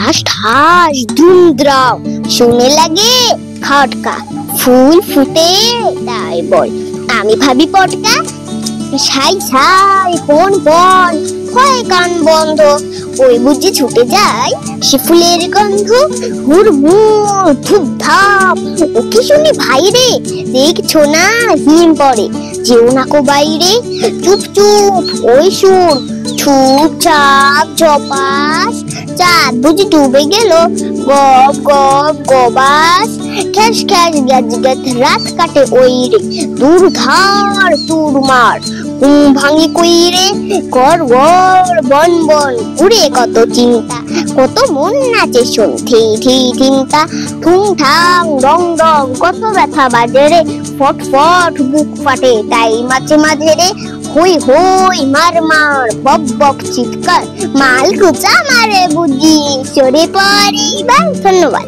ঠাস ঠাস ধুমদ্রাও শুনে লাগে খটকা। ফুল ফুটে তাই বল, আমি ভাবি পটকা। ছাই ছাই কোন বল হয় কান বন্ধ, ওই বুঝি ছুটে যায় সে ফুলের গন্ধ। হুড় মুড় ধুপ ধাপ ও কি শুনি ভাই রে, দেখছো না হিম পড়ে যেও না কো বাইরে। চুপ চুপ ওই শুন চুপচাপ জপাস, চাঁদ বুঝি ডুবে গেল গপ গপ গবাস। খ্যাস খ্যাস গ্যাজ গ্যাজ রাত কাটে ওই রে, দূর ধার তুর মার ঘুম ভাঙি কই রে। গড় গড় বন বন উড়ে কত চিন্তা, কত মন নাচে শোন থি থি চিন্তা। ঠুং ঠাং রং রং কত ব্যথা বাজে রে, ফট ফট বুক ফাটে তাই মাঝে মাঝে রে। হই হই মার মার বক বক চিৎকার, মাল কুচা মারে বুঝি সরে পড়ি। ধন্যবাদ।